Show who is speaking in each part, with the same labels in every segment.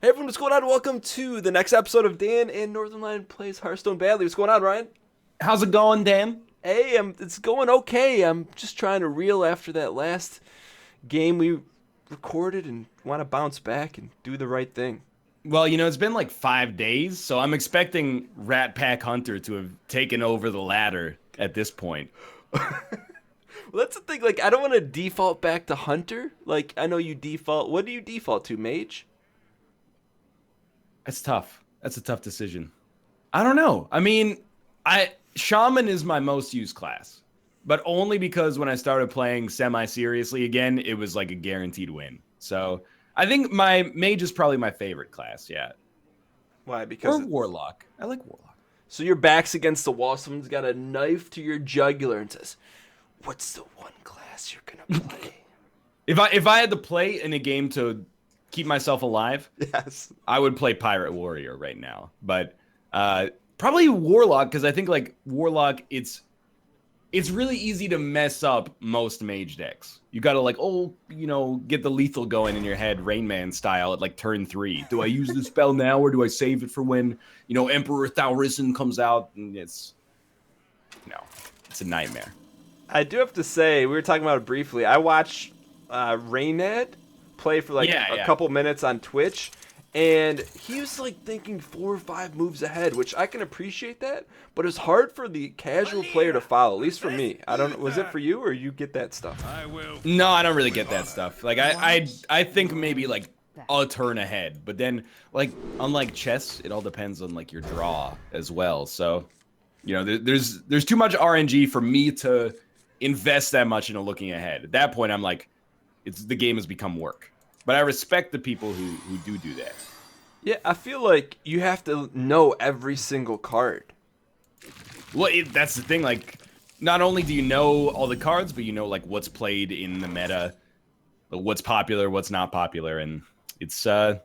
Speaker 1: Hey everyone, what's going on? Welcome to the next episode of Dan and Northernlion Plays Hearthstone Badly. What's going on, Ryan?
Speaker 2: How's it going, Dan?
Speaker 1: Hey, it's going okay. I'm just trying to reel after that last game we recorded and want to bounce back and do the right thing.
Speaker 2: Well, it's been like 5 days, so I'm expecting Rat Pack Hunter to have taken over the ladder at this point.
Speaker 1: Well, that's the thing. Like, I don't want to default back to Hunter. Like, I know you default. What do you default to, Mage?
Speaker 2: That's tough. That's a tough decision. I don't know. I mean, Shaman is my most used class, but only because when I started playing semi-seriously again, it was like a guaranteed win. So I think my Mage is probably my favorite class, yeah.
Speaker 1: Why? Because
Speaker 2: Or Warlock. I like Warlock.
Speaker 1: So your back's against the wall. Someone's got a knife to your jugular and says, "What's the one class you're gonna play?"
Speaker 2: If I had to play in a game to keep myself alive,
Speaker 1: Yes,
Speaker 2: I would play Pirate Warrior right now. But probably Warlock, because I think like Warlock, it's really easy to mess up most mage decks. You gotta like, get the lethal going in your head, Rain Man style at like turn 3. Do I use the spell now or do I save it for when, Emperor Thaurison comes out? And it's a nightmare.
Speaker 1: I do have to say, we were talking about it briefly. I watched Raynad play for like a couple minutes on Twitch, and he was like thinking 4 or 5 moves ahead, which I can appreciate that, but it's hard for the casual player to follow, at least for me. I don't know, was it for you or you get that stuff?
Speaker 2: No, I don't really get that stuff. Like I think maybe like a turn ahead, but then like unlike chess, it all depends on like your draw as well. So, there's too much RNG for me to invest that much into looking ahead. At that point, I'm like, the game has become work. But I respect the people who do that.
Speaker 1: Yeah, I feel like you have to know every single card.
Speaker 2: Well, that's the thing. Like, not only do you know all the cards, but you know like what's played in the meta, what's popular, what's not popular, and it's too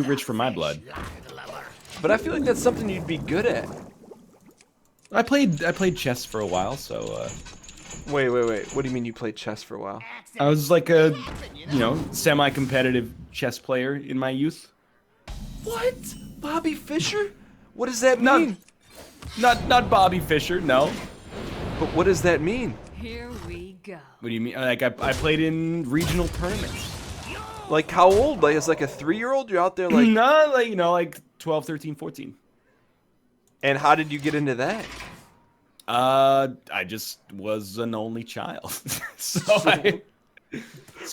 Speaker 2: rich for my blood.
Speaker 1: But I feel like that's something you'd be good at.
Speaker 2: I played chess for a while, so.
Speaker 1: Wait. What do you mean you played chess for a while?
Speaker 2: I was like a, semi-competitive chess player in my youth.
Speaker 1: What? Bobby Fischer? What does that mean?
Speaker 2: Not Bobby Fischer, no.
Speaker 1: But what does that mean?
Speaker 3: Here we go.
Speaker 2: What do you mean? Like I played in regional tournaments.
Speaker 1: Like how old? Like as like a 3-year-old? You're out there like
Speaker 2: No, like 12, 13, 14.
Speaker 1: And how did you get into that?
Speaker 2: I just was an only child. So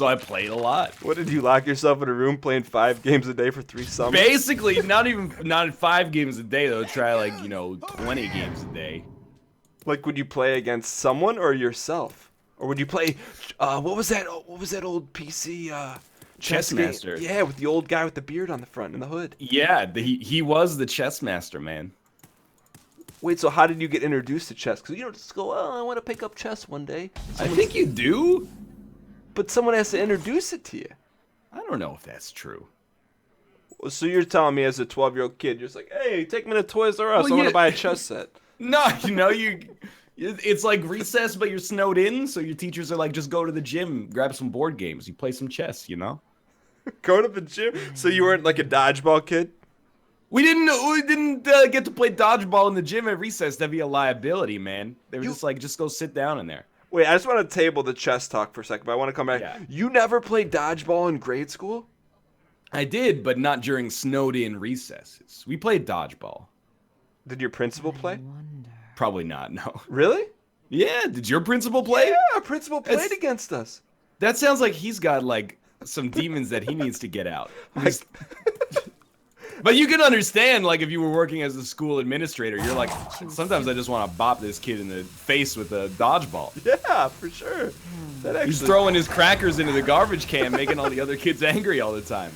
Speaker 2: I played a lot.
Speaker 1: What did you lock yourself in a room playing 5 games a day for 3 summers?
Speaker 2: Basically, not 5 games a day though. Try like 20 games a day.
Speaker 1: Like would you play against someone or yourself? Or would you play what was that old PC chess
Speaker 2: Chessmaster.
Speaker 1: game? Yeah, with the old guy with the beard on the front and the hood.
Speaker 2: Yeah, he was the Chessmaster, man.
Speaker 1: Wait, so how did you get introduced to chess? Because you don't just go, I want to pick up chess one day.
Speaker 2: I think you do.
Speaker 1: But someone has to introduce it to you.
Speaker 2: I don't know if that's true.
Speaker 1: So you're telling me as a 12-year-old kid, you're just like, hey, take me to Toys R Us.
Speaker 2: Well,
Speaker 1: I want to buy a chess set.
Speaker 2: No, it's like recess, but you're snowed in. So your teachers are like, just go to the gym, grab some board games, you play some chess,
Speaker 1: Go to the gym? So you weren't like a dodgeball kid?
Speaker 2: We didn't get to play dodgeball in the gym at recess. That'd be a liability, man. They were just like, just go sit down in there.
Speaker 1: Wait, I just want to table the chess talk for a second, but I want to come back.
Speaker 2: Yeah.
Speaker 1: You never played dodgeball in grade school?
Speaker 2: I did, but not during snowed-in recesses. We played dodgeball.
Speaker 1: Did your principal play?
Speaker 2: Probably not, no.
Speaker 1: Really?
Speaker 2: Yeah, did your principal play?
Speaker 1: Yeah, our principal played against us.
Speaker 2: That sounds like he's got, like, some demons that he needs to get out. But you can understand, like, if you were working as a school administrator, you're like, sometimes I just want to bop this kid in the face with a dodgeball.
Speaker 1: Yeah, for sure.
Speaker 2: He's throwing his crackers into the garbage can, making all the other kids angry all the time.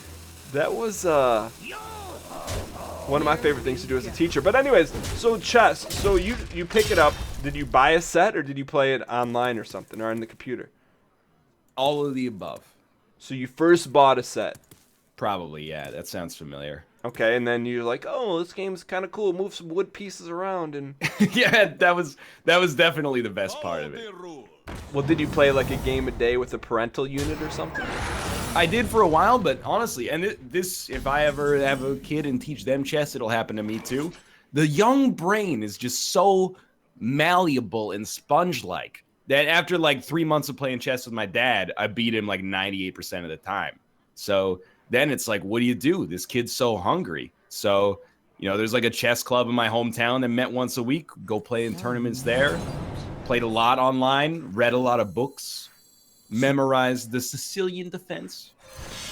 Speaker 1: That was one of my favorite things to do as a teacher. But anyways, so chess. So you pick it up. Did you buy a set or did you play it online or something or on the computer?
Speaker 2: All of the above.
Speaker 1: So you first bought a set.
Speaker 2: Probably, yeah. That sounds familiar.
Speaker 1: Okay, and then you're like, oh, this game's kind of cool. Move some wood pieces around and.
Speaker 2: Yeah, that was definitely the best part of it.
Speaker 1: Well, did you play like a game a day with a parental unit or something?
Speaker 2: I did for a while, but honestly, and this, if I ever have a kid and teach them chess, it'll happen to me too. The young brain is just so malleable and sponge-like that after like 3 months of playing chess with my dad, I beat him like 98% of the time. So then it's like, what do you do? This kid's so hungry. So, there's like a chess club in my hometown that met once a week, go play in tournaments there. Played a lot online, read a lot of books, memorized the Sicilian defense.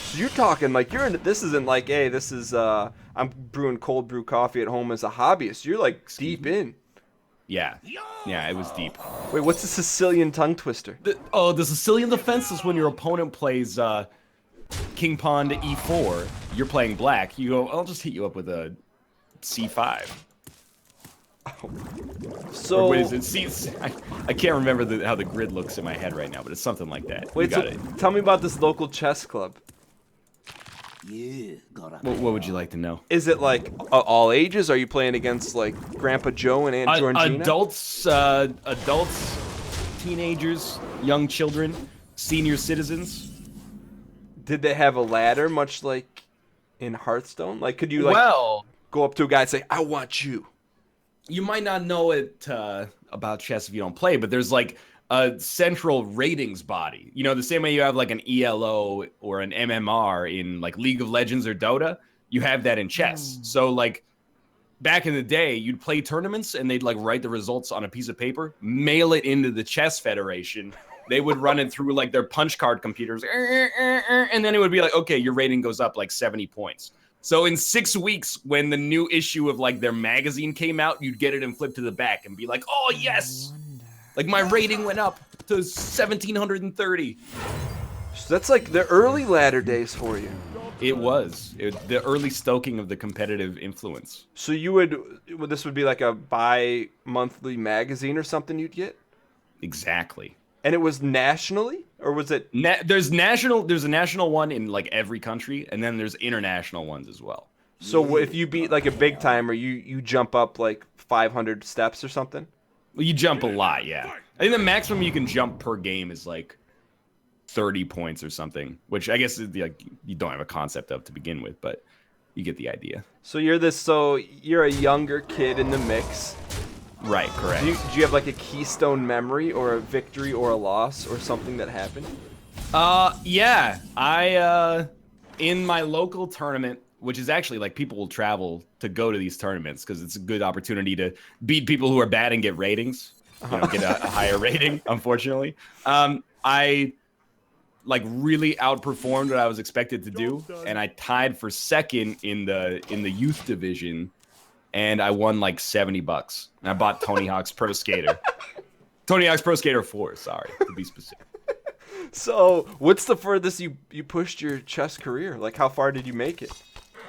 Speaker 1: So you're talking like this isn't like, hey, this is I'm brewing cold brew coffee at home as a hobbyist. You're like deep in.
Speaker 2: Yeah, it was deep.
Speaker 1: Wait, what's the Sicilian tongue twister?
Speaker 2: The Sicilian defense is when your opponent plays king pawn to e4. You're playing black. You go, I'll just hit you up with a c5.
Speaker 1: So
Speaker 2: or what is it? I can't remember how the grid looks in my head right now, but it's something like that.
Speaker 1: Wait, tell me about this local chess club.
Speaker 2: What would you like to know?
Speaker 1: Is it like all ages? Are you playing against like Grandpa Joe and Aunt Georgina?
Speaker 2: Adults, teenagers, young children, senior citizens.
Speaker 1: Did they have a ladder, much like in Hearthstone? Like, could you go up to a guy and say, "I want you"?
Speaker 2: You might not know it about chess if you don't play, but there's like a central ratings body. The same way you have like an ELO or an MMR in like League of Legends or Dota, you have that in chess. So like back in the day, you'd play tournaments and they'd like write the results on a piece of paper, mail it into the Chess Federation. They would run it through like their punch card computers, and then it would be like, okay, your rating goes up like 70 points. So in 6 weeks, when the new issue of like their magazine came out, you'd get it and flip to the back and be like, oh yes, like my rating went up to 1730.
Speaker 1: So that's like the early ladder days for you.
Speaker 2: It was the early stoking of the competitive influence.
Speaker 1: So this would be like a bi-monthly magazine or something you'd get?
Speaker 2: Exactly.
Speaker 1: And it was nationally, or was it?
Speaker 2: There's a national one in like every country, and then there's international ones as well.
Speaker 1: So if you beat like a big timer, you jump up like 500 steps or something?
Speaker 2: Well, you jump a lot, yeah. I think the maximum you can jump per game is like 30 points or something, which I guess is like you don't have a concept of to begin with, but you get the idea.
Speaker 1: So you're a younger kid in the mix.
Speaker 2: Right, correct.
Speaker 1: Do you have like a keystone memory or a victory or a loss or something that happened?
Speaker 2: Yeah. I in my local tournament, which is actually like people will travel to go to these tournaments because it's a good opportunity to beat people who are bad and get ratings. Get a higher rating, unfortunately. I like really outperformed what I was expected to do, and I tied for second in the youth division. And I won like $70. And I bought Tony Hawk's Pro Skater. Tony Hawk's Pro Skater 4, sorry, to be specific.
Speaker 1: So, what's the furthest you pushed your chess career? Like, how far did you make it?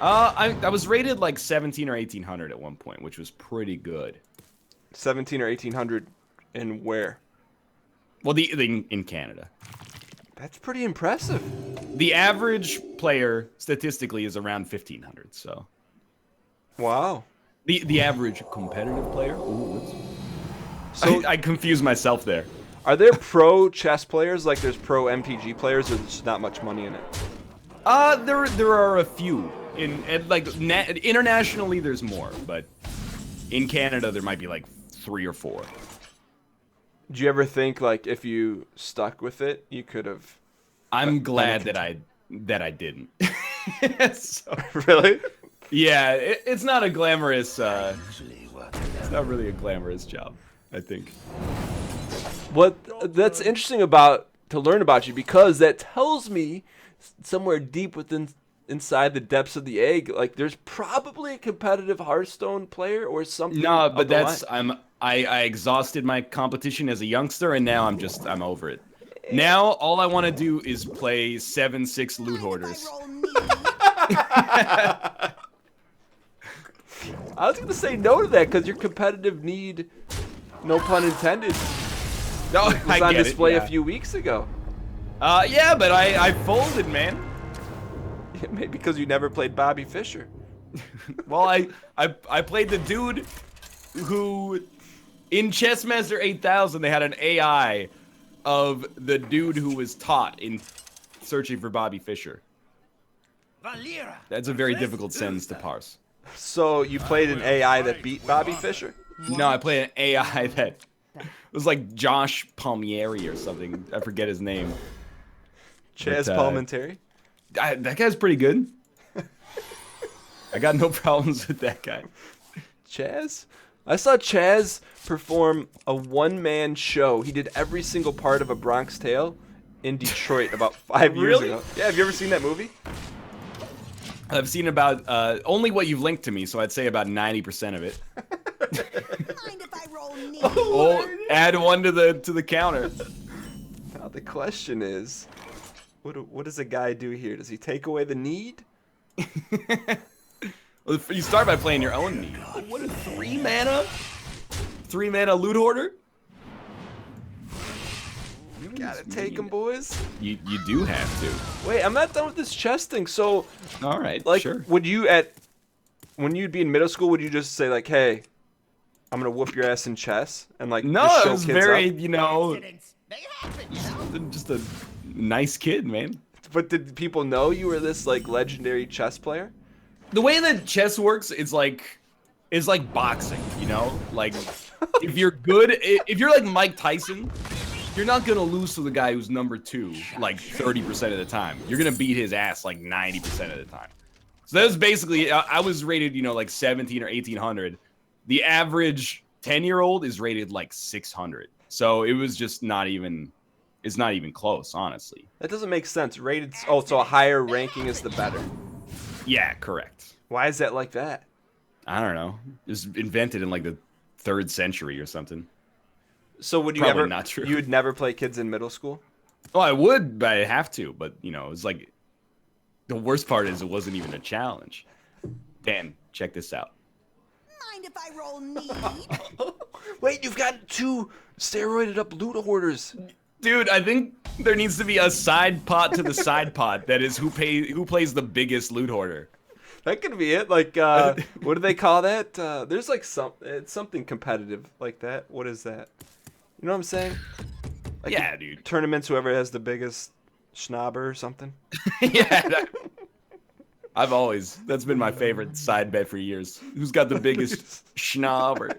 Speaker 2: I was rated like 17 or 1800 at one point, which was pretty good.
Speaker 1: 17 or 1800 in where?
Speaker 2: Well, in Canada.
Speaker 1: That's pretty impressive.
Speaker 2: The average player, statistically, is around 1500, so.
Speaker 1: Wow.
Speaker 2: The average competitive player? Ooh, so I confused myself there.
Speaker 1: Are there pro chess players like there's pro MTG players, or there's not much money in it?
Speaker 2: There are a few. Internationally, there's more, but in Canada, there might be like 3 or 4.
Speaker 1: Do you ever think like if you stuck with it, you could have?
Speaker 2: I'm glad that I didn't. So,
Speaker 1: really?
Speaker 2: Yeah, it's not a glamorous. It's not really a glamorous job, I think.
Speaker 1: That's interesting to learn about you, because that tells me somewhere deep inside the depths of the egg, like there's probably a competitive Hearthstone player or something.
Speaker 2: No, but I exhausted my competition as a youngster, and now I'm over it. Now all I want to do is play 7/6 loot hoarders.
Speaker 1: I was gonna say no to that because your competitive need, no pun intended, was on display a few weeks ago.
Speaker 2: Yeah, but I folded, man.
Speaker 1: Maybe because you never played Bobby Fischer.
Speaker 2: Well, I played the dude who, in Chessmaster 8000, they had an AI of the dude who was taught in searching for Bobby Fischer. That's a very difficult sentence to parse.
Speaker 1: So you played an AI that beat Bobby Fischer?
Speaker 2: No, I played an AI that was like Josh Palmieri or something. I forget his name.
Speaker 1: Chaz Palminteri?
Speaker 2: That guy's pretty good. I got no problems with that guy.
Speaker 1: Chaz? I saw Chaz perform a one-man show. He did every single part of A Bronx Tale in Detroit about 5 years ago. Yeah, have you ever seen that movie?
Speaker 2: I've seen about only what you've linked to me, so I'd say about 90% of it.
Speaker 3: Mind if I roll knee?
Speaker 2: Oh, add one to the counter.
Speaker 1: Now the question is, what does a guy do here? Does he take away the need?
Speaker 2: Well, you start by playing your own need. What a 3-mana? 3-mana loot hoarder?
Speaker 1: You gotta take him, boys.
Speaker 2: You do have to.
Speaker 1: Wait, I'm not done with this chess thing. So,
Speaker 2: all right,
Speaker 1: like,
Speaker 2: sure.
Speaker 1: when you'd be in middle school, would you just say like, "Hey, I'm gonna whoop your ass in chess," and like,
Speaker 2: no,
Speaker 1: just show
Speaker 2: it was
Speaker 1: kids
Speaker 2: very,
Speaker 1: up?
Speaker 2: you know, just a nice kid, man.
Speaker 1: But did people know you were this like legendary chess player?
Speaker 2: The way that chess works is like boxing, you know? Like, if you're good, if you're like Mike Tyson, you're not gonna lose to the guy who's number 2 like 30% of the time. You're gonna beat his ass like 90% of the time. So that was basically, I was rated, you know, like 17 or 1800. The average 10-year-old is rated like 600. So it was just not even, it's not even close, honestly.
Speaker 1: That doesn't make sense. Rated, oh, so a higher ranking is the better.
Speaker 2: Yeah, correct.
Speaker 1: Why is that like that?
Speaker 2: I don't know. It was invented in like the 3rd century or something.
Speaker 1: So would you
Speaker 2: Probably
Speaker 1: ever?
Speaker 2: Not true.
Speaker 1: You would never play kids in middle school?
Speaker 2: Oh, I would, but I have to. But you know, it's like the worst part is it wasn't even a challenge. Dan, check this out.
Speaker 3: Mind if I roll knee?
Speaker 1: Wait, you've got 2 steroided up loot hoarders.
Speaker 2: Dude, I think there needs to be a side pot to the side pot that is who plays the biggest loot hoarder.
Speaker 1: That could be it. Like, what do they call that? There's like it's something competitive like that. What is that? You know what I'm saying? Like
Speaker 2: Yeah, dude.
Speaker 1: Tournaments, whoever has the biggest schnobber or something.
Speaker 2: Yeah. That's been my favorite side bet for years. Who's got the biggest schnobber?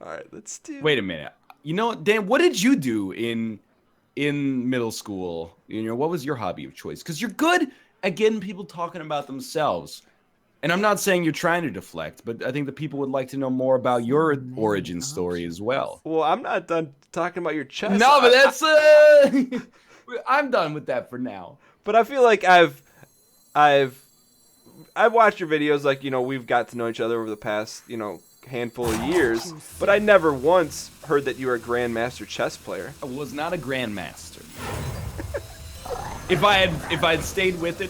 Speaker 1: All right, let's do.
Speaker 2: Wait a minute. You know, Dan, what did you do in middle school? You know, what was your hobby of choice? Because you're good at getting people talking about themselves. And I'm not saying you're trying to deflect, but I think the people would like to know more about your origin story as well.
Speaker 1: Well, I'm not done talking about your chess.
Speaker 2: No, but that's I'm done with that for now.
Speaker 1: But I feel like I've watched your videos. Like, you know, we've got to know each other over the past, you know, handful of years. But I never once heard that you were a grandmaster chess player.
Speaker 2: I was not a grandmaster. If I had stayed with it.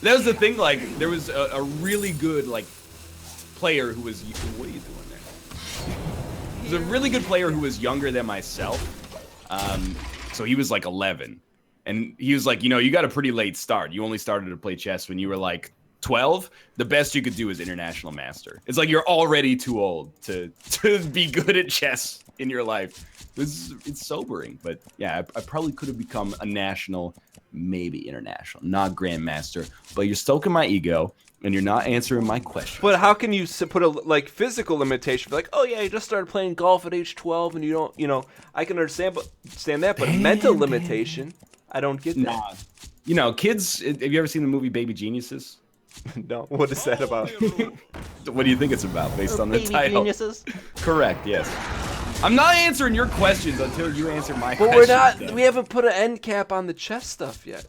Speaker 2: That was the thing, like, there was a really good, like, player who was... What are you doing there? There's a really good player who was younger than myself. So he was, like, 11. And he was like, you know, you got a pretty late start. You only started to play chess when you were, like, 12. The best you could do is international master. It's like you're already too old to be good at chess in your life. It's sobering. But, yeah, I probably could have become a national... maybe international, not grandmaster, but you're stoking my ego and you're not answering my question.
Speaker 1: But how can you put a like physical limitation? Like, oh yeah, you just started playing golf at age 12 and you don't, you know, I can understand that, but a mental limitation, I don't get that.
Speaker 2: Nah. You know, kids, have you ever seen the movie Baby Geniuses?
Speaker 1: No, what is that about?
Speaker 2: What do you think it's about based on the
Speaker 4: Baby
Speaker 2: title?
Speaker 4: Geniuses?
Speaker 2: Correct, yes. I'm not answering your questions until you answer my
Speaker 1: But
Speaker 2: questions.
Speaker 1: we're not.
Speaker 2: Though.
Speaker 1: We haven't put an end cap on the chess stuff yet.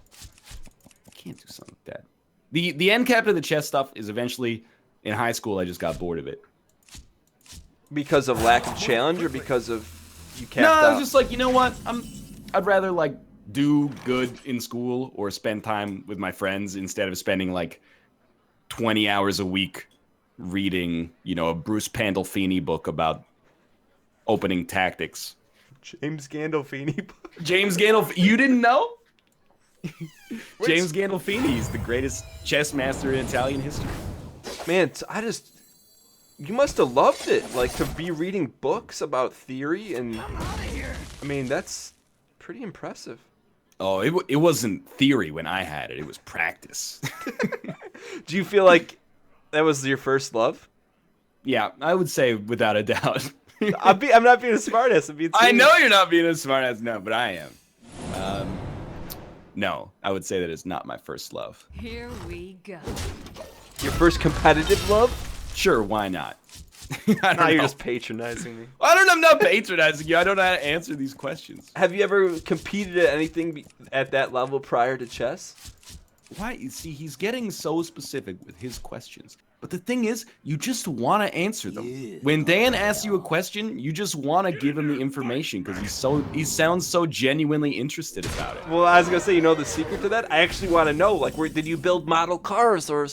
Speaker 2: I can't do something like that. The end cap to the chess stuff is eventually in high school. I just got bored of it
Speaker 1: Because of lack of challenge, or because of you capped
Speaker 2: No,
Speaker 1: out?
Speaker 2: I was just like, you know what? I'd rather like do good in school or spend time with my friends instead of spending like 20 hours a week reading, you know, a Bruce Pandolfini book about opening tactics.
Speaker 1: James Gandolfini.
Speaker 2: James Gandolfini. You didn't know? James Gandolfini is the greatest chess master in Italian history.
Speaker 1: Man, you must have loved it, like to be reading books about theory and. I mean, that's pretty impressive.
Speaker 2: Oh, it wasn't theory when I had it. It was practice.
Speaker 1: Do you feel like that was your first love?
Speaker 2: Yeah, I would say without a doubt.
Speaker 1: I'm not being a smartass. I'm being serious.
Speaker 2: I know you're not being a smartass, no, but I am. No, I would say that it's not my first love.
Speaker 4: Here we go.
Speaker 1: Your first competitive love?
Speaker 2: Sure, why not?
Speaker 1: Now you're just patronizing me.
Speaker 2: I'm not patronizing you. I don't know how to answer these questions.
Speaker 1: Have you ever competed at anything at that level prior to chess?
Speaker 2: Why? You see, he's getting so specific with his questions. But the thing is, you just want to answer them. Yeah. When Dan asks you a question, you just want to give him the information because he sounds so genuinely interested about it.
Speaker 1: Well, I was gonna say, you know the secret to that? I actually want to know, like, where did you build model cars or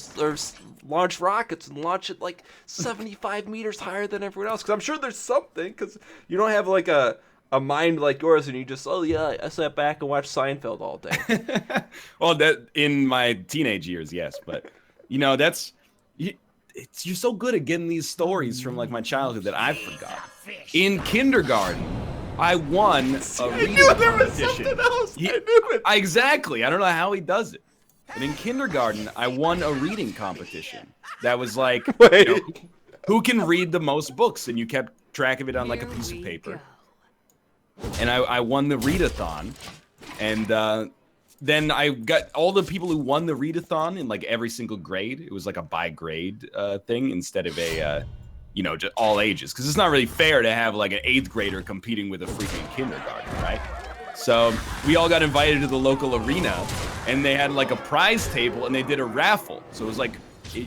Speaker 1: launch rockets and launch it like 75 meters higher than everyone else? Because I'm sure there's something. Because you don't have like a mind like yours, and you just, oh yeah, I sat back and watched Seinfeld all day.
Speaker 2: Well, that in my teenage years, yes, but you know you're so good at getting these stories from like my childhood that I forgot. In kindergarten, I won a reading competition.
Speaker 1: I knew it.
Speaker 2: Exactly. I don't know how he does it. But in kindergarten, I won a reading competition. That was like,
Speaker 1: wait,
Speaker 2: you know, who can read the most books, and you kept track of it on like a piece of paper. And I won the readathon, and then I got all the people who won the readathon in like every single grade. It was like a by grade thing instead of a, just all ages. Because it's not really fair to have like an 8th grader competing with a freaking kindergarten, right? So we all got invited to the local arena, and they had like a prize table, and they did a raffle. So it was like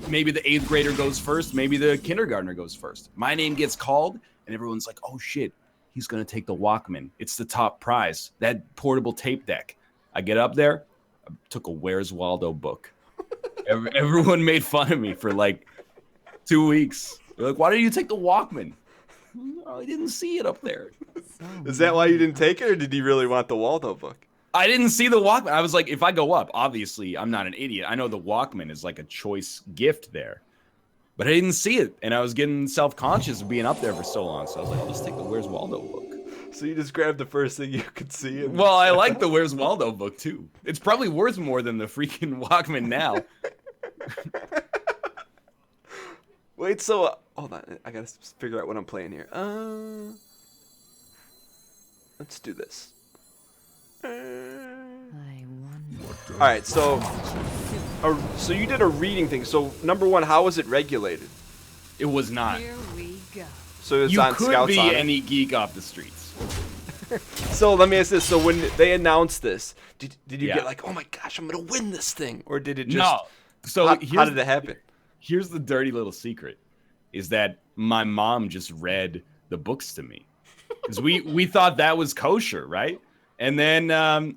Speaker 2: maybe the 8th grader goes first, maybe the kindergartner goes first. My name gets called, and everyone's like, oh shit, he's gonna take the Walkman. It's the top prize, that portable tape deck. I get up there, I took a Where's Waldo book. Everyone made fun of me for like 2 weeks. They're like, why did you take the Walkman? Oh, I didn't see it up there.
Speaker 1: Is that why you didn't take it, or did you really want the Waldo book?
Speaker 2: I didn't see the Walkman. I was like, if I go up, obviously I'm not an idiot. I know the Walkman is like a choice gift there. But I didn't see it, and I was getting self-conscious of being up there for so long. So I was like, I'll just take the Where's Waldo book.
Speaker 1: So you just grabbed the first thing you could see.
Speaker 2: Well, I like the Where's Waldo book, too. It's probably worth more than the freaking Walkman now.
Speaker 1: Wait, so... hold on. I gotta figure out what I'm playing here. Let's do this. Alright, so you did a reading thing. So, number one, how was it regulated?
Speaker 2: It was not.
Speaker 4: Here we go.
Speaker 1: So it's
Speaker 2: you
Speaker 1: on
Speaker 2: could
Speaker 1: Scouts
Speaker 2: be
Speaker 1: on
Speaker 2: any geek off the streets.
Speaker 1: So let me ask this. So when they announced this, did you
Speaker 2: Yeah.
Speaker 1: get like, oh my gosh, I'm going to win this thing? Or did it just...
Speaker 2: No. So
Speaker 1: how did it happen?
Speaker 2: Here's the dirty little secret, is that my mom just read the books to me. Because we thought that was kosher, right? And then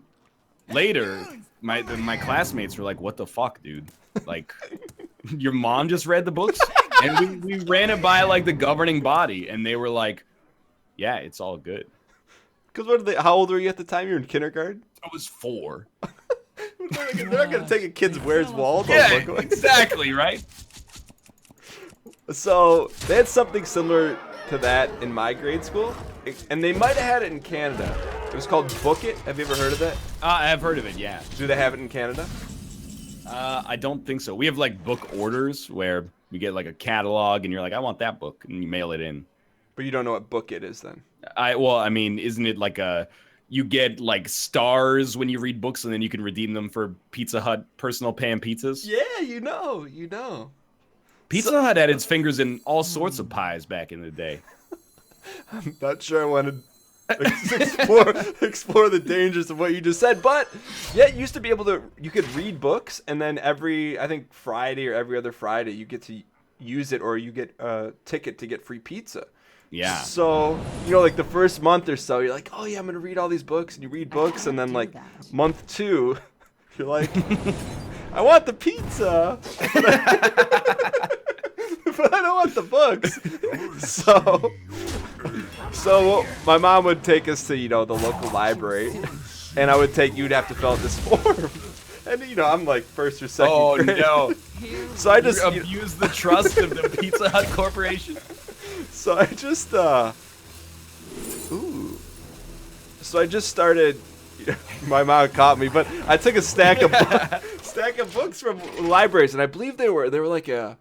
Speaker 2: later, my classmates were like, what the fuck, dude? Like, your mom just read the books? And we ran it by like the governing body, and they were like, yeah, it's all good.
Speaker 1: Because how old were you at the time? You were in kindergarten?
Speaker 2: I was 4.
Speaker 1: They're not going to take a kid's Where's Waldo
Speaker 2: Yeah,
Speaker 1: book.
Speaker 2: exactly, right?
Speaker 1: So they had something similar to that in my grade school, and they might have had it in Canada. It was called Book It. Have you ever heard of that?
Speaker 2: I've heard of it, yeah.
Speaker 1: Do they have it in Canada?
Speaker 2: I don't think so. We have like book orders where you get like a catalog, and you're like, I want that book, and you mail it in.
Speaker 1: But you don't know what Book It is then?
Speaker 2: I mean, isn't it like you get like stars when you read books, and then you can redeem them for Pizza Hut personal pan pizzas?
Speaker 1: Yeah, you know.
Speaker 2: Pizza Hut had its fingers in all sorts of pies back in the day.
Speaker 1: I'm not sure I want to explore the dangers of what you just said, but yeah, it used to be able to, you could read books, and then I think Friday or every other Friday, you get to use it, or you get a ticket to get free pizza.
Speaker 2: Yeah.
Speaker 1: So, like the first month or so, you're like, oh yeah, I'm going to read all these books, and you read books, and then like month 2, you're like, I want the pizza, but I don't want the books. So my mom would take us to, the local library, and you'd have to fill out this form. And, I'm like first or second grade.
Speaker 2: No.
Speaker 1: So I just
Speaker 2: abuse the trust of the Pizza Hut Corporation.
Speaker 1: So I just, So I just started, My mom caught me, but I took a stack of books from libraries, and I believe they were like a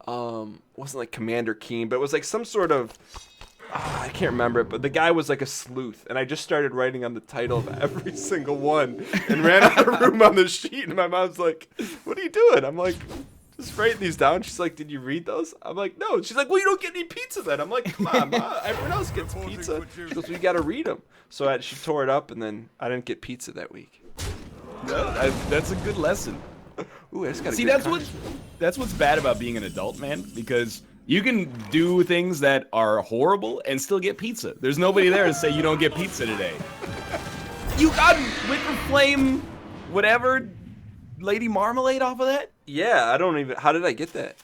Speaker 1: wasn't like Commander Keen, but it was like some sort of I can't remember it, but the guy was like a sleuth, and I just started writing on the title of every single one and ran out of room on the sheet, and my mom's like, "What are you doing?" I'm like, "Just writing these down." She's like, "Did you read those?" I'm like, "No." She's like, "Well, you don't get any pizza then." I'm like, "Come on, Ma, everyone else gets pizza." She goes, "We got to read them." So she tore it up, and then I didn't get pizza that week.
Speaker 2: No, that's a good lesson.
Speaker 1: Ooh, I just got
Speaker 2: See, that's what's bad about being an adult, man, because you can do things that are horrible and still get pizza. There's nobody there to say you don't get pizza today. You got Wicker Flame, whatever, Lady Marmalade off of that?
Speaker 1: Yeah, I don't even. How did I get that?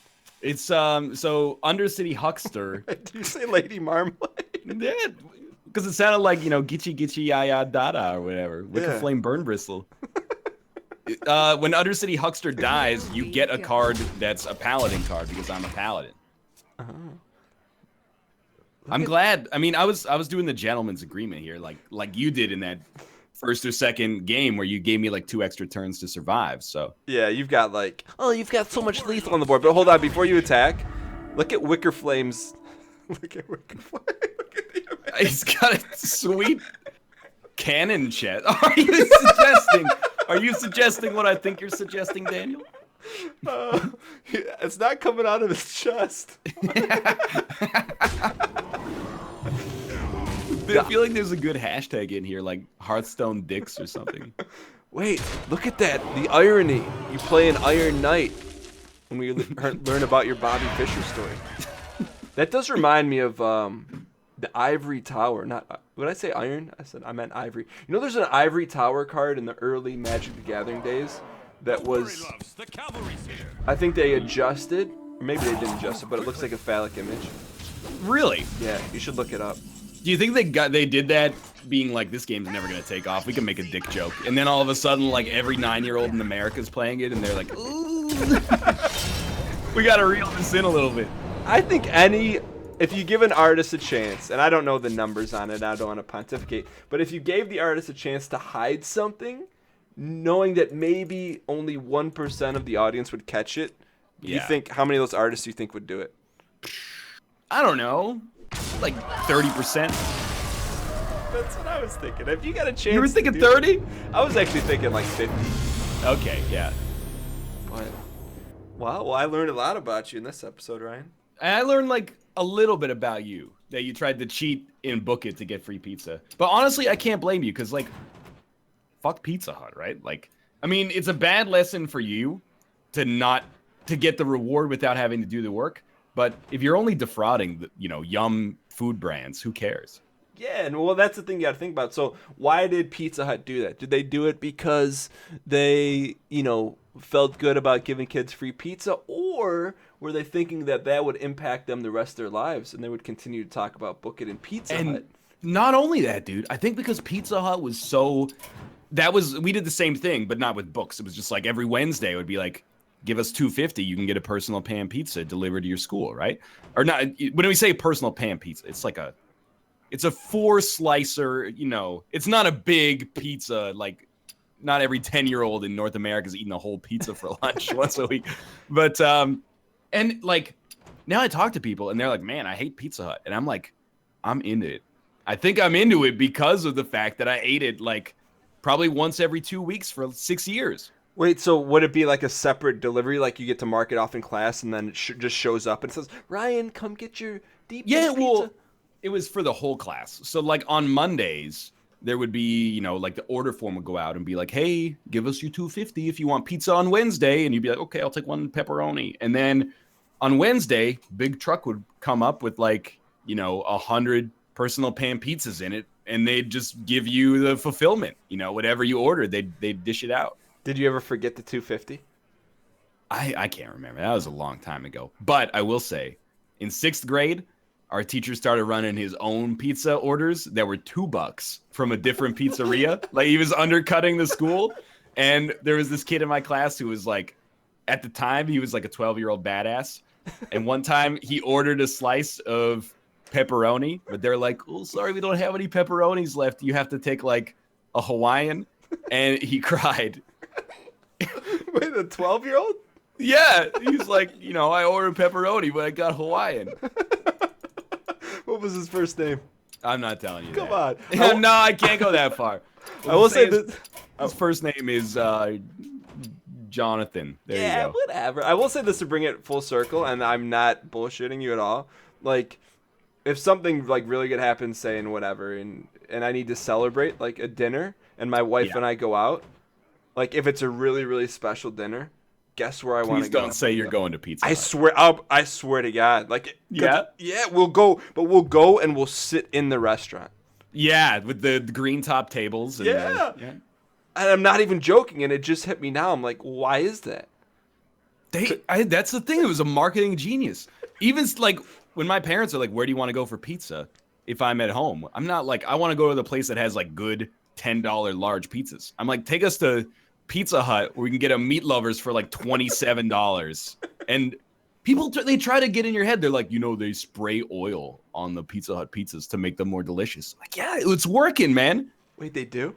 Speaker 2: It's so Undercity Huckster.
Speaker 1: Did you say Lady Marmalade?
Speaker 2: Yeah, because it sounded like Gitchy Gitchy Ya Ya Dada or whatever. Wicker Flame Burn Bristle. When Undercity Huckster dies, you get a card that's a Paladin card because I'm a Paladin. I'm glad. I mean, I was doing the gentleman's agreement here, like you did in that first or second game where you gave me like 2 extra turns to survive. So
Speaker 1: yeah, you've got you've got so much lethal on the board. But hold on, before you attack, look at Wicker Flame's. Look at Wicker Flame. Look at the image.
Speaker 2: He's got a sweet cannon chest. Are you suggesting what I think you're suggesting, Daniel?
Speaker 1: It's not coming out of his chest.
Speaker 2: I feel like there's a good hashtag in here, like Hearthstone dicks or something.
Speaker 1: Wait, look at that. The irony. You play an Iron Knight when we learn about your Bobby Fischer story. That does remind me of the Ivory Tower. Would I say iron? I meant ivory. There's an Ivory Tower card in the early Magic the Gathering days that was, I think they adjusted, or maybe they didn't adjust it, but it looks like a phallic image.
Speaker 2: Really?
Speaker 1: Yeah, you should look it up.
Speaker 2: Do you think they did that being like, this game's never gonna take off, we can make a dick joke, and then all of a sudden like every 9-year-old in America is playing it and they're like, ooh, we gotta reel this in a little bit?
Speaker 1: I think if you give an artist a chance, and I don't know the numbers on it, I don't want to pontificate, but if you gave the artist a chance to hide something, knowing that maybe only 1% of the audience would catch it, you think, how many of those artists do you think would do it?
Speaker 2: I don't know, like 30%.
Speaker 1: That's what I was thinking. If you got a chance,
Speaker 2: you were thinking 30?
Speaker 1: I was actually thinking like 50.
Speaker 2: Okay, yeah.
Speaker 1: But, well, I learned a lot about you in this episode, Ryan.
Speaker 2: I learned like a little bit about you, that you tried to cheat in Book It to get free pizza. But honestly, I can't blame you, because like, fuck Pizza Hut, right? Like, I mean, it's a bad lesson for you to get the reward without having to do the work. But if you're only defrauding, Yum food brands, who cares?
Speaker 1: Yeah, and well, that's the thing you got to think about. So why did Pizza Hut do that? Did they do it because they, felt good about giving kids free pizza, or were they thinking that would impact them the rest of their lives and they would continue to talk about Book It and Pizza Hut?
Speaker 2: Not only that, dude, I think because Pizza Hut was we did the same thing, but not with books. It was just like every Wednesday it would be like, give us $2.50, you can get a personal pan pizza delivered to your school, right? Or not, when we say personal pan pizza, it's like it's a 4-slicer, it's not a big pizza, like not every 10-year-old in North America is eating a whole pizza for lunch once a week. But, and like, now I talk to people and they're like, man, I hate Pizza Hut. And I'm like, I'm into it. I think I'm into it because of the fact that I ate it like probably once every 2 weeks for 6 years.
Speaker 1: Wait, so would it be like a separate delivery, like you get to mark it off in class and then it just shows up and says, Ryan, come get your deep dish pizza? Well,
Speaker 2: it was for the whole class. So like on Mondays, there would be, like the order form would go out and be like, hey, give us your $2.50 if you want pizza on Wednesday. And you'd be like, okay, I'll take 1 pepperoni. And then on Wednesday, big truck would come up with like, 100 personal pan pizzas in it. And they'd just give you the fulfillment, whatever you ordered, they'd dish it out.
Speaker 1: Did you ever forget the $2.50?
Speaker 2: I can't remember. That was a long time ago. But I will say, in 6th grade, our teacher started running his own pizza orders that were $2 from a different pizzeria. Like, he was undercutting the school. And there was this kid in my class who was like, at the time, he was like a 12-year-old badass. And one time he ordered a slice of pepperoni, but they're like, oh, sorry, we don't have any pepperonis left. You have to take like a Hawaiian, and he cried.
Speaker 1: Wait, a 12-year-old?
Speaker 2: Yeah, he's like, I ordered pepperoni, but I got Hawaiian.
Speaker 1: What was his first name?
Speaker 2: I'm not telling you.
Speaker 1: Come
Speaker 2: that.
Speaker 1: on.
Speaker 2: No, I can't go that far.
Speaker 1: I will say that
Speaker 2: his first name is Jonathan. There you go.
Speaker 1: Whatever. I will say this to bring it full circle, and I'm not bullshitting you at all. Like, if something like really good happens, saying whatever, and I need to celebrate like a dinner, and my wife and I go out, like if it's a really really special dinner, guess where I want to go?
Speaker 2: Please don't say you're going to Pizza
Speaker 1: Hut. I swear to God, like
Speaker 2: yeah,
Speaker 1: we'll go, but we'll go and we'll sit in the restaurant.
Speaker 2: Yeah, with the green top tables. And
Speaker 1: and I'm not even joking, and it just hit me now. I'm like, why is that?
Speaker 2: That's the thing. It was a marketing genius. Even like when my parents are like, "Where do you want to go for pizza?" If I'm at home, I'm not like, I want to go to the place that has like good $10 large pizzas. I'm like, take us to Pizza Hut where we can get a meat lovers for like $27. And people, they try to get in your head. They're like, they spray oil on the Pizza Hut pizzas to make them more delicious. Like, yeah, it's working, man.
Speaker 1: Wait, they do?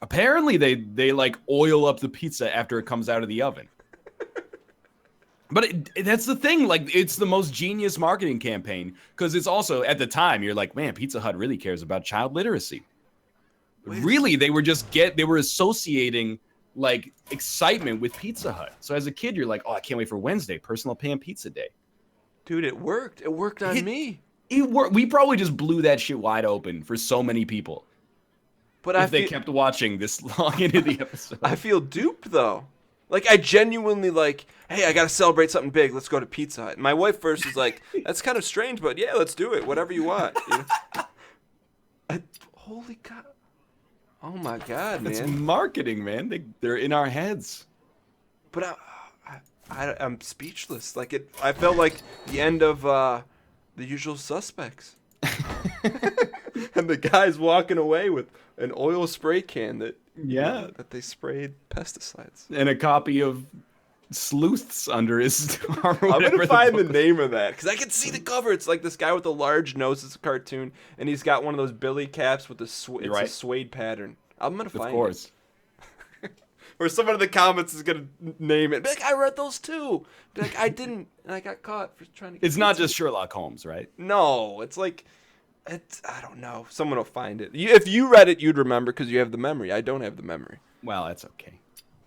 Speaker 2: Apparently they like oil up the pizza after it comes out of the oven. But that's the thing. Like, it's the most genius marketing campaign because it's also, at the time, you're like, man, Pizza Hut really cares about child literacy. Really, they were associating like excitement with Pizza Hut. So as a kid, you're like, oh, I can't wait for Wednesday, personal pan pizza day.
Speaker 1: Dude, it worked. It worked on me.
Speaker 2: It worked. We probably just blew that shit wide open for so many people.
Speaker 1: But
Speaker 2: if they kept watching this long into the episode.
Speaker 1: I feel duped though. Like, I genuinely like, hey, I gotta celebrate something big. Let's go to Pizza Hut. And my wife first was like, that's kind of strange, but yeah, let's do it. Whatever you want. Holy God. Oh my God, man.
Speaker 2: It's marketing, man. They're in our heads.
Speaker 1: But I'm speechless. Like, I felt like the end of The Usual Suspects. And the guy's walking away with an oil spray can that they sprayed pesticides.
Speaker 2: And a copy of Sleuths under his arm.
Speaker 1: I'm gonna find the name of that because I can see the cover. It's like this guy with a large nose. It's a cartoon, and he's got one of those billy caps with a a suede pattern. I'm gonna find it. Of course. Or someone in the comments is gonna name it. Be like, I read those too. Be like, I didn't, and I got caught for trying to.
Speaker 2: It's not just Sherlock Holmes, right?
Speaker 1: No, it's like, I don't know. Someone will find it. If you read it, you'd remember because you have the memory. I don't have the memory.
Speaker 2: Well, that's okay.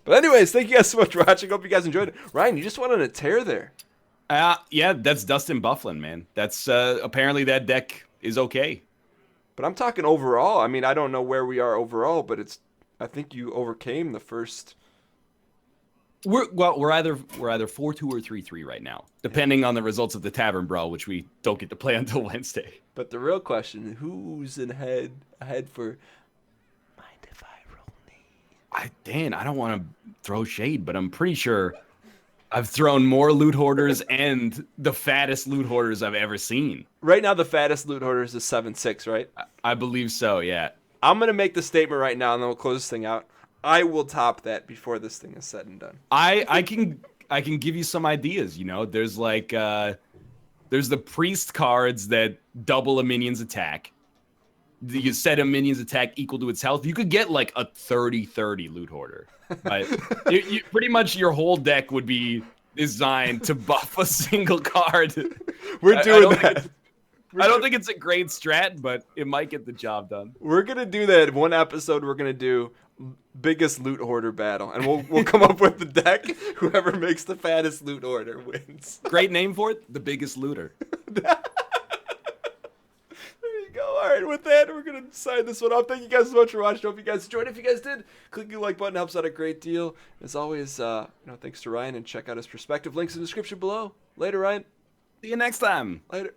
Speaker 1: But anyways, thank you guys so much for watching. Hope you guys enjoyed it. Ryan, you just went on a tear there.
Speaker 2: Yeah, that's Dustin Bufflin, man. That's apparently that deck is okay.
Speaker 1: But I'm talking overall. I mean, I don't know where we are overall, but I think you overcame the first.
Speaker 2: We're either 4-2 or 3-3 right now, depending on the results of the Tavern Brawl, which we don't get to play until Wednesday.
Speaker 1: But the real question: who's ahead for? Mind if I roll me?
Speaker 2: Dan, I don't want to throw shade, but I'm pretty sure I've thrown more loot hoarders and the fattest loot hoarders I've ever seen.
Speaker 1: Right now, the fattest loot hoarder is a 7-6, right?
Speaker 2: I believe so. Yeah.
Speaker 1: I'm gonna make the statement right now, and then we'll close this thing out. I will top that before this thing is said and done.
Speaker 2: I can give you some ideas. There's like there's the priest cards that double a minion's attack. You set a minion's attack equal to its health. You could get like a 30-30 loot hoarder. But you pretty much your whole deck would be designed to buff a single card.
Speaker 1: We're doing that.
Speaker 2: I don't think it's a great strat, but it might get the job done.
Speaker 1: We're gonna do that. One episode we're gonna do biggest loot hoarder battle, and we'll come up with the deck. Whoever makes the fattest loot hoarder wins.
Speaker 2: Great name for it, the biggest looter.
Speaker 1: There you go. All right, with that, we're gonna sign this one off. Thank you guys so much for watching. Hope you guys enjoyed. If you guys did, click the like button. Helps out a great deal. As always, thanks to Ryan, and check out his perspective. Links in the description below. Later, Ryan.
Speaker 2: See you next time.
Speaker 1: Later.